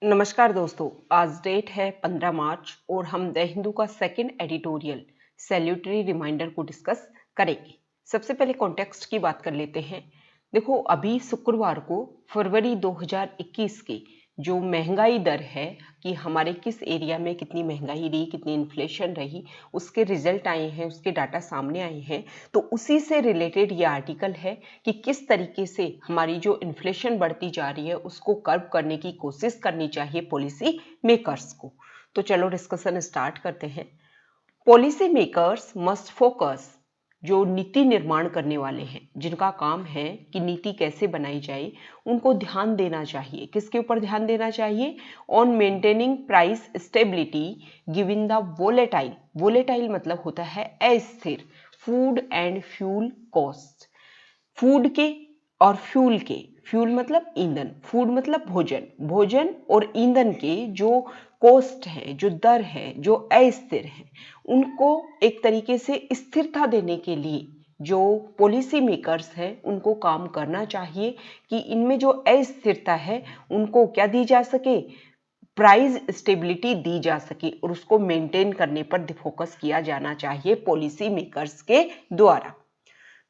नमस्कार दोस्तों, आज डेट है 15 मार्च और हम द हिंदू का सेकंड एडिटोरियल सैल्यूटरी रिमाइंडर को डिस्कस करेंगे। सबसे पहले कॉन्टेक्स्ट की बात कर लेते हैं। देखो, अभी शुक्रवार को फरवरी 2021 की जो महंगाई दर है कि हमारे किस एरिया में कितनी महंगाई रही, कितनी इन्फ्लेशन रही, उसके रिजल्ट आए हैं, उसके डाटा सामने आए हैं। तो उसी से रिलेटेड ये आर्टिकल है कि किस तरीके से हमारी जो इन्फ्लेशन बढ़ती जा रही है उसको कर्व करने की कोशिश करनी चाहिए पॉलिसी मेकर्स को। तो चलो डिस्कशन स्टार्ट करते हैं। पॉलिसी मेकर्स मस्ट फोकस, जो नीति निर्माण करने वाले हैं, जिनका काम है कि नीति कैसे बनाई जाए, उनको ध्यान देना चाहिए। किसके ऊपर ध्यान देना चाहिए? On maintaining price stability given the volatile, volatile मतलब होता है अस्थिर, food and fuel cost. Food के और फ्यूल के, फ्यूल मतलब ईंधन, फूड मतलब भोजन, भोजन और ईंधन के जो कॉस्ट है, जो दर है, जो अस्थिर है, उनको एक तरीके से स्थिरता देने के लिए जो पॉलिसी मेकर्स हैं उनको काम करना चाहिए कि इनमें जो अस्थिरता है उनको क्या दी जा सके, प्राइस स्टेबिलिटी दी जा सके और उसको मेंटेन करने पर फोकस किया जाना चाहिए पॉलिसी मेकर्स के द्वारा।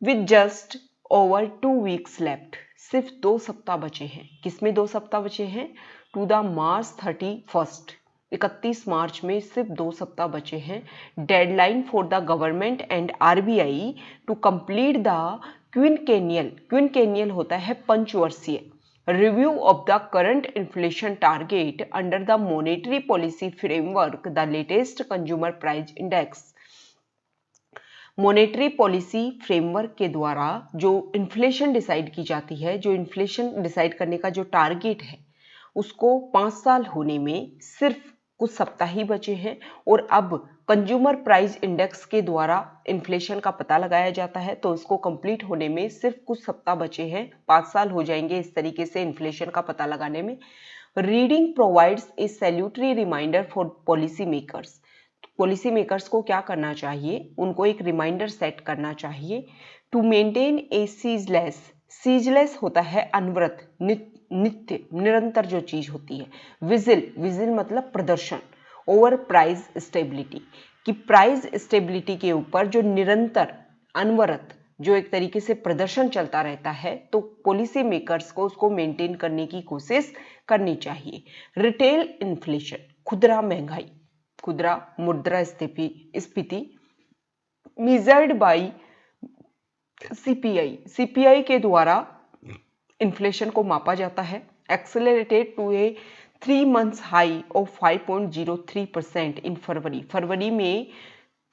With just over 2 weeks left, सिर्फ 2 सप्ताह बचे हैं। किसमें 2 सप्ताह बचे हैं? टू द मार्च 31, 31 मार्च में सिर्फ 2 सप्ताह बचे हैं। Deadline for the government and RBI to complete the quinquennial, quinquennial होता है पंचवर्षीय review of the current inflation target under the monetary policy framework, the latest consumer price index. Monetary policy framework के द्वारा जो इन्फ्लेशन डिसाइड की जाती है, जो इन्फ्लेशन डिसाइड करने का जो टारगेट है, उसको 5 साल होने में सिर्फ कुछ सप्ताह ही बचे हैं। और अब कंज्यूमर प्राइस इंडेक्स के द्वारा इन्फ्लेशन का पता लगाया जाता है, तो इसको कंप्लीट होने में सिर्फ कुछ सप्ताह बचे हैं। 5 साल हो जाएंगे इस तरीके से इन्फ्लेशन का पता लगाने में। Reading provides a salutary reminder for policy makers. Policy makers को क्या करना चाहिए? उनको एक रिमाइंडर सेट करना चाहिए to maintain a ceaseless, ceaseless होता है अनवरत, नित्य, निरंतर जो चीज होती है। विजिल, विजिल मतलब प्रदर्शन, ओवर प्राइस स्टेबिलिटी, कि प्राइस स्टेबिलिटी के ऊपर जो निरंतर, अनवरत, जो एक तरीके से प्रदर्शन चलता रहता है, तो पॉलिसी मेकर्स को उसको मेंटेन करने की कोशिश करनी चाहिए। रिटेल इन्फ्लेशन, खुदरा महंगाई, खुदरा मुद्रा स्फीति मेजर्ड बाय सीपीआई, सीपीआई के द्वारा इन्फ्लेशन को मापा जाता है। Accelerated to a 3 months high of 5.03% in February, फरवरी में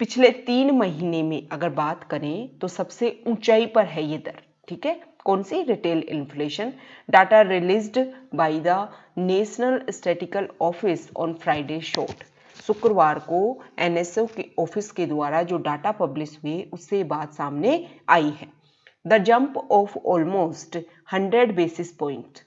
पिछले 3 महीने में अगर बात करें तो सबसे ऊंचाई पर है ये दर। ठीक है, कौन सी? Retail inflation. Data released by the national statistical office on Friday showed, शुक्रवार को एनएसओ के ऑफिस के द्वारा जो डाटा पब्लिश हुए उससे बात सामने आई है। The jump of almost 100 basis point,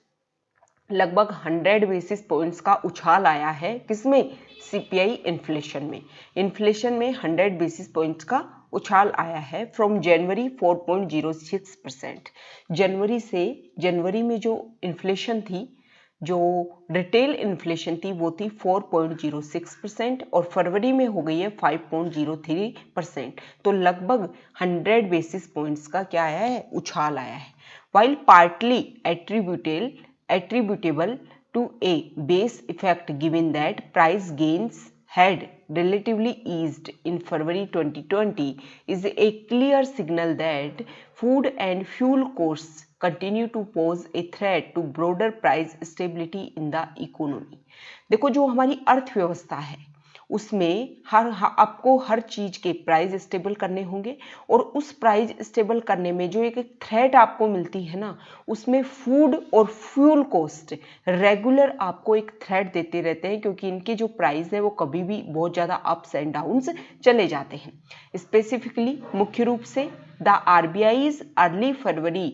लगभग 100 बेसिस पॉइंट्स का उछाल आया है। किसमें? सीपीआई इन्फ्लेशन में। इन्फ्लेशन में 100 बेसिस पॉइंट्स का उछाल आया है फ्रॉम जनवरी 4.06%। जनवरी से, जनवरी में जो इन्फ्लेशन थी, जो रिटेल इन्फ्लेशन थी, वो थी 4.06% और फरवरी में हो गई है 5.03%। तो लगभग 100 बेसिस पॉइंट्स का क्या आया है? उछाल आया है। While partly attributable to a base effect given that price gains had relatively eased in February 2020 is a clear signal that food and fuel costs continue to pose a threat to broader price stability in the economy। देखो, जो हमारी अर्थव्यवस्था है उसमें आपको हर चीज के price stable करने होंगे और उस प्राइस स्टेबल करने में जो एक थ्रेट आपको मिलती है ना, उसमें फूड और फ्यूल कॉस्ट रेगुलर आपको एक थ्रेट देते रहते हैं, क्योंकि इनके जो प्राइस है वो कभी भी बहुत ज़्यादा अप्स एंड डाउन्स चले जाते हैं। स्पेसिफिकली, मुख्य रूप से द आरबीआईज अर्ली फरवरी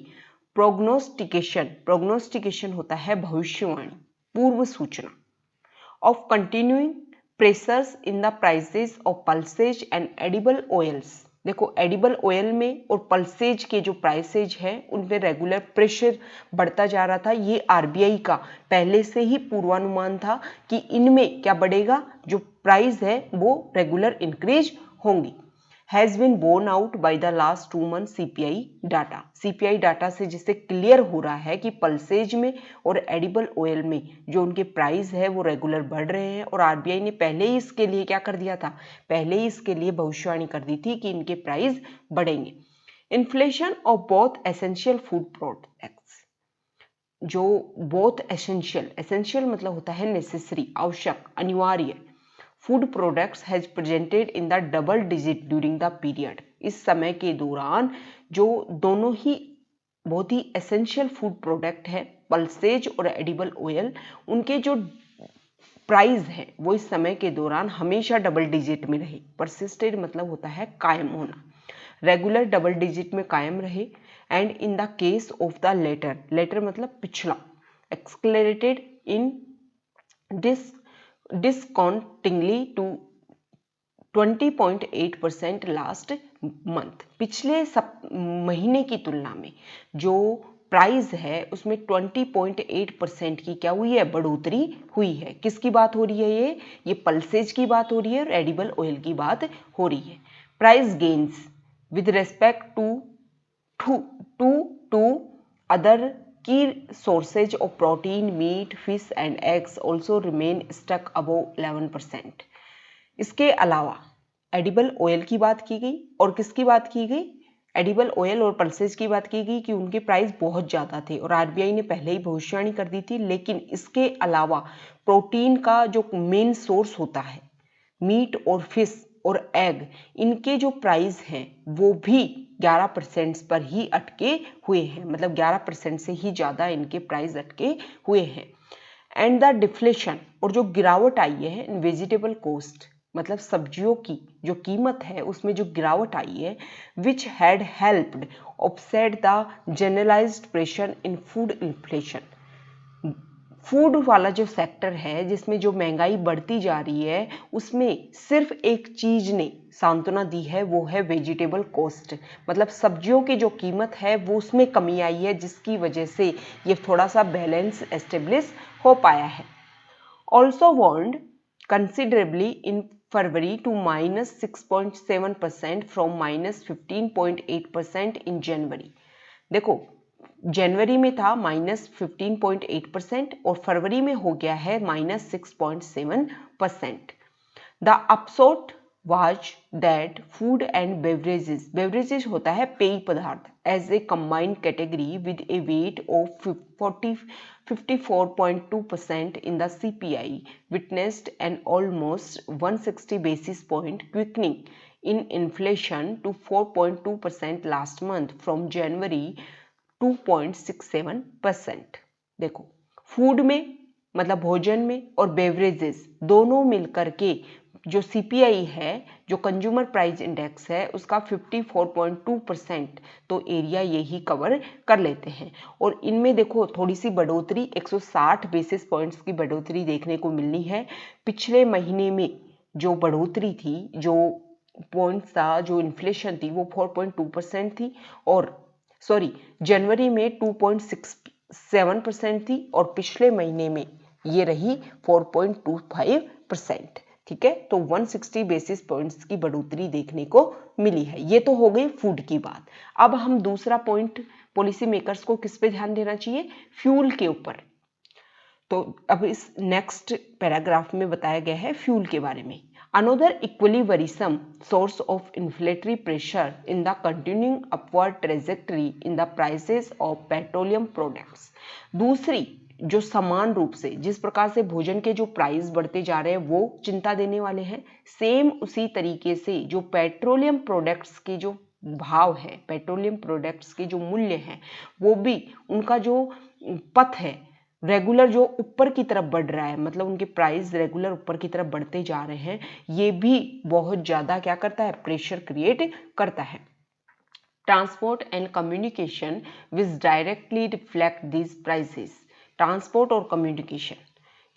प्रोग्नोस्टिकेशन, प्रोग्नोस्टिकेशन होता है भविष्यवाणी, पूर्व सूचना, of continuing pressures in the prices of pulses and edible oils, देखो एडिबल ऑयल में और पल्सेज के जो प्राइसेज हैं उनमें रेगुलर प्रेशर बढ़ता जा रहा था। ये आरबीआई का पहले से ही पूर्वानुमान था कि इनमें क्या बढ़ेगा, जो प्राइस है वो रेगुलर इंक्रीज होंगी। Has been borne out by the last 2 month CPI data. CPI data से जिससे क्लियर हो रहा है कि पल्सेज में और एडिबल ऑयल में जो उनके प्राइस है वो रेगुलर बढ़ रहे हैं। और आरबीआई ने पहले ही इसके लिए क्या कर दिया था, पहले ही इसके लिए भविष्यवाणी कर दी थी कि इनके प्राइस बढ़ेंगे। Inflation of both essential food products, जो बोथ एसेंशियल मतलब होता है नेसेसरी, आवश्यक, अनिवार्य, food products has presented in the double digit during the period. इस समय के दौरान जो दोनों ही बहुत ही एसेंशियल फूड प्रोडक्ट है, पल्सेज और एडिबल ऑयल, उनके जो प्राइस है वो इस समय के दौरान हमेशा डबल डिजिट में रहे। परसिस्टेड मतलब होता है कायम होना, रेगुलर डबल डिजिट में कायम रहे। And in the case of the latter मतलब पिछला, accelerated in discountingly to 20.8% last month. पिछले महीने की तुलना में जो प्राइस है उसमें 20.8% की क्या हुई है, बढ़ोतरी हुई है। किसकी बात हो रही है, ये पल्सेज की बात हो रही है और एडिबल ऑयल की बात हो रही है। Price gains with respect to other key sources of protein, meat, fish and eggs also remain stuck above 11%। इसके अलावा एडिबल ऑयल की बात की गई और किसकी बात की गई, एडिबल ऑयल और पल्सेज की बात की गई कि उनके प्राइस बहुत ज़्यादा थे और आरबीआई ने पहले ही भविष्यवाणी कर दी थी। लेकिन इसके अलावा प्रोटीन का जो मेन सोर्स होता है, मीट और फिश और एग, इनके जो प्राइस हैं वो भी 11% पर ही अटके हुए हैं, मतलब 11% से ही ज़्यादा इनके प्राइस अटके हुए हैं। एंड द डिफ्लेशन, और जो गिरावट आई है इन वेजिटेबल कॉस्ट, मतलब सब्जियों की जो कीमत है उसमें जो गिरावट आई है, which had helped offset the generalised pressure in food inflation. Food वाला जो सेक्टर है जिसमें जो महंगाई बढ़ती जा रही है, उसमें सिर्फ एक चीज ने सांत्वना दी है, वो है वेजिटेबल कॉस्ट, मतलब सब्जियों की जो कीमत है वो उसमें कमी आई है, जिसकी वजह से ये थोड़ा सा बैलेंस एस्टेब्लिश हो पाया है। Also waned considerably in February to -6.7% from -15.8% in January. देखो जनवरी में था -15.8% और फरवरी में हो गया है -6.7%। The upshot was that food and beverages होता है पेय पदार्थ, as a combined category with a weight of 54.2% in the CPI witnessed an almost 160 basis point quickening in inflation to 4.2% last month from January 2.67%। देखो food में मतलब भोजन में और बेवरेजेस दोनों मिलकर के जो सीपीआई है, जो कंज्यूमर प्राइस इंडेक्स है, उसका 54.2% तो एरिया यही कवर कर लेते हैं। और इनमें देखो थोड़ी सी बढ़ोतरी 160 बेसिस पॉइंट्स की बढ़ोतरी देखने को मिलनी है। पिछले महीने में जो बढ़ोतरी थी, जो पॉइंट्स था, जो इन्फ्लेशन थी वो 4.2% थी और जनवरी में 2.67% थी और पिछले महीने में ये रही 4.25%। ठीक है, तो 160 बेसिस पॉइंट्स की बढ़ोतरी देखने को मिली है। ये तो हो गई फूड की बात। अब हम दूसरा पॉइंट, पॉलिसी मेकर्स को किस पे ध्यान देना चाहिए, फ्यूल के ऊपर। तो अब इस नेक्स्ट पैराग्राफ में बताया गया है फ्यूल के बारे में। Another equally worrisome source of inflationary pressure in the continuing upward trajectory in the prices of petroleum products। दूसरी जो समान रूप से जिस प्रकार से भोजन के जो प्राइस बढ़ते जा रहे हैं वो चिंता देने वाले हैं, सेम उसी तरीके से जो पेट्रोलियम प्रोडक्ट्स के जो भाव है, पेट्रोलियम प्रोडक्ट्स के जो मूल्य हैं, वो भी उनका जो पथ है रेगुलर जो ऊपर की तरफ बढ़ रहा है, मतलब उनके प्राइस रेगुलर ऊपर की तरफ बढ़ते जा रहे हैं, ये भी बहुत ज़्यादा क्या करता है, प्रेशर क्रिएट करता है। Transport and communication which directly reflect these prices. Transport और कम्युनिकेशन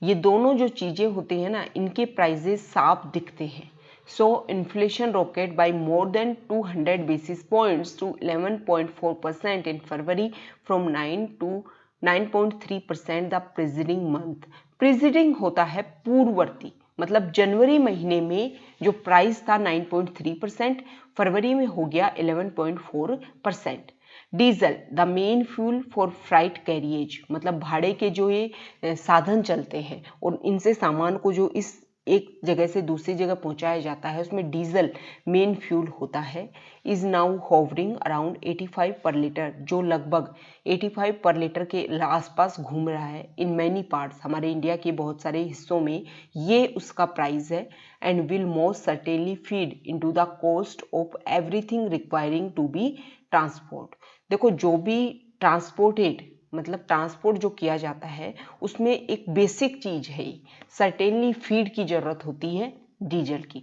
ये दोनों जो चीज़ें होती हैं ना, इनके प्राइसेस साफ दिखते हैं। So inflation rocketed by more than 200 basis points to 11.4% in February from 9 to 9.3% the preceding month. Preceding होता है पूर्ववर्ती, मतलब जनवरी महीने में जो प्राइस था 9.3%, फरवरी में हो गया 11.4%. Diesel the main fuel for freight carriage, मतलब भाड़े के जो ये साधन चलते हैं और इनसे सामान को जो इस एक जगह से दूसरी जगह पहुंचाया जाता है, उसमें डीजल मेन फ्यूल होता है. इज नाउ होवरिंग अराउंड 85 पर लीटर, जो लगभग 85 पर लीटर के आसपास घूम रहा है. इन मैनी पार्ट्स, हमारे इंडिया के बहुत सारे हिस्सों में ये उसका प्राइस है. And will most certainly feed into the cost of everything requiring to be transport. देखो, जो भी ट्रांसपोर्टेड, मतलब ट्रांसपोर्ट जो किया जाता है, उसमें एक बेसिक चीज है, सर्टेनली फीड की जरूरत होती है डीजल की.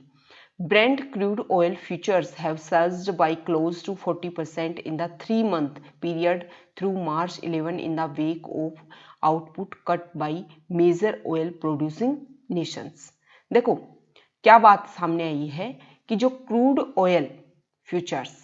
Brent crude oil futures have surged by close to 40% in the 3-month period through March 11 in the wake of output cut by major oil producing nations. देखो क्या बात सामने आई है कि जो क्रूड ऑयल फ्यूचर्स,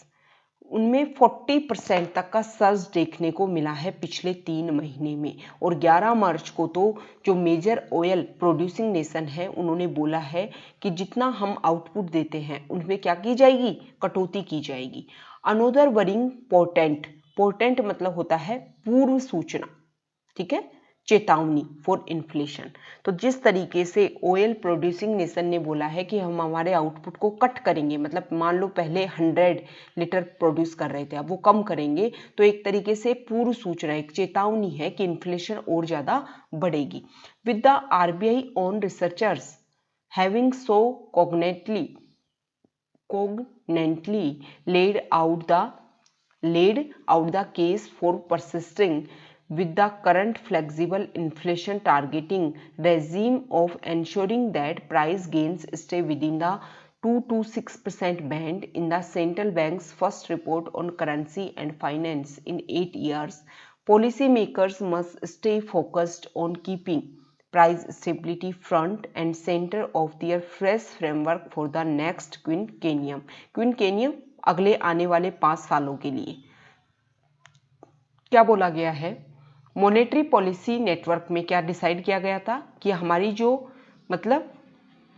उनमें 40% तक का सर्ज देखने को मिला है पिछले 3 महीने में. और 11 मार्च को तो जो मेजर ऑयल प्रोड्यूसिंग नेशन है, उन्होंने बोला है कि जितना हम आउटपुट देते हैं उनमें क्या की जाएगी, कटौती की जाएगी. अनोदर वरिंग पोर्टेंट, पोर्टेंट मतलब होता है पूर्व सूचना, ठीक है, चेतावनी फॉर इन्फ्लेशन. तो जिस तरीके से ऑयल प्रोड्यूसिंग नेशन ने बोला है कि हम हमारे आउटपुट को कट करेंगे, मतलब मान लो पहले 100 लीटर प्रोड्यूस कर रहे थे, अब वो कम करेंगे, तो एक तरीके से पूर्व सूचना, एक चेतावनी है कि इन्फ्लेशन और ज्यादा बढ़ेगी. With the RBI on researchers having so cognitely laid out the case for persisting with the current flexible inflation targeting regime of ensuring that price gains stay within the 2 to 6% band in the central bank's first report on currency and finance in 8 years, policymakers must stay focused on keeping price stability front and center of their fresh framework for the next quinquennium. क्विनकेनियम अगले आने वाले 5 सालों के लिए. क्या बोला गया है, मॉनेटरी पॉलिसी नेटवर्क में क्या डिसाइड किया गया था कि हमारी जो मतलब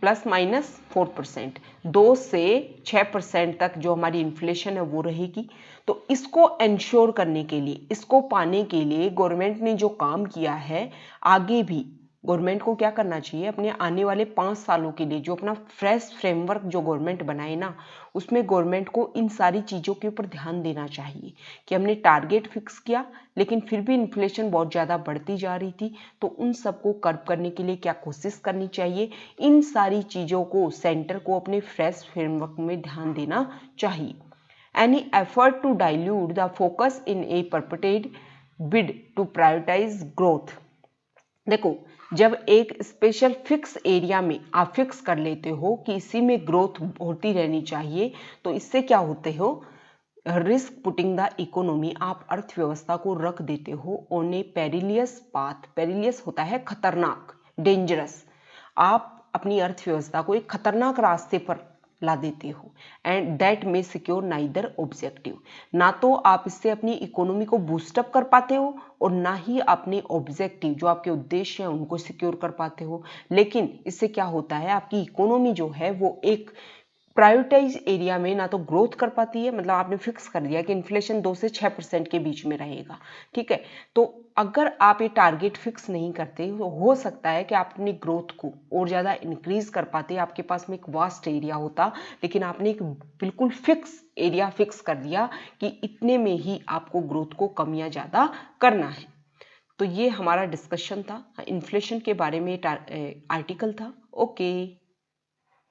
±4%, 2 से 6% तक जो हमारी इन्फ्लेशन है वो रहेगी. तो इसको इंश्योर करने के लिए, इसको पाने के लिए गवर्नमेंट ने जो काम किया है, आगे भी गवर्नमेंट को क्या करना चाहिए, अपने आने वाले 5 सालों के लिए जो अपना फ्रेश फ्रेमवर्क जो गवर्नमेंट बनाए ना, उसमें गवर्नमेंट को इन सारी चीज़ों के ऊपर ध्यान देना चाहिए कि हमने टारगेट फिक्स किया लेकिन फिर भी इन्फ्लेशन बहुत ज़्यादा बढ़ती जा रही थी, तो उन सबको कर्ब करने के लिए क्या कोशिश करनी चाहिए. इन सारी चीज़ों को सेंटर को अपने फ्रेश फ्रेमवर्क में ध्यान देना चाहिए. Any effort to dilute the focus in a purported bid to prioritise growth. देखो, जब एक स्पेशल फिक्स एरिया में आप फिक्स कर लेते हो कि इसी में ग्रोथ होती रहनी चाहिए, तो इससे क्या होते हो, रिस्क पुटिंग द इकोनॉमी, आप अर्थव्यवस्था को रख देते हो on A perilous path. Perilous होता है खतरनाक, डेंजरस. आप अपनी अर्थव्यवस्था को एक खतरनाक रास्ते पर ला देते हो. एंड दैट में सिक्योर नाइदर ऑब्जेक्टिव, ना तो आप इससे अपनी इकोनॉमी को बूस्टअप कर पाते हो और ना ही अपने ऑब्जेक्टिव जो आपके उद्देश्य हैं उनको सिक्योर कर पाते हो. लेकिन इससे क्या होता है, आपकी इकोनॉमी जो है वो एक प्रायोरिटाइज एरिया में ना तो ग्रोथ कर पाती है, मतलब आपने फिक्स कर दिया कि इन्फ्लेशन 2 से 6% के बीच में रहेगा, ठीक है. तो अगर आप ये टारगेट फिक्स नहीं करते तो हो सकता है कि आप अपनी ग्रोथ को और ज़्यादा इंक्रीज कर पाते, आपके पास में एक वास्ट एरिया होता, लेकिन आपने एक बिल्कुल फिक्स एरिया फिक्स कर दिया कि इतने में ही आपको ग्रोथ को कम या ज़्यादा करना है. तो ये हमारा डिस्कशन था इन्फ्लेशन के बारे में, आर्टिकल था. ओके.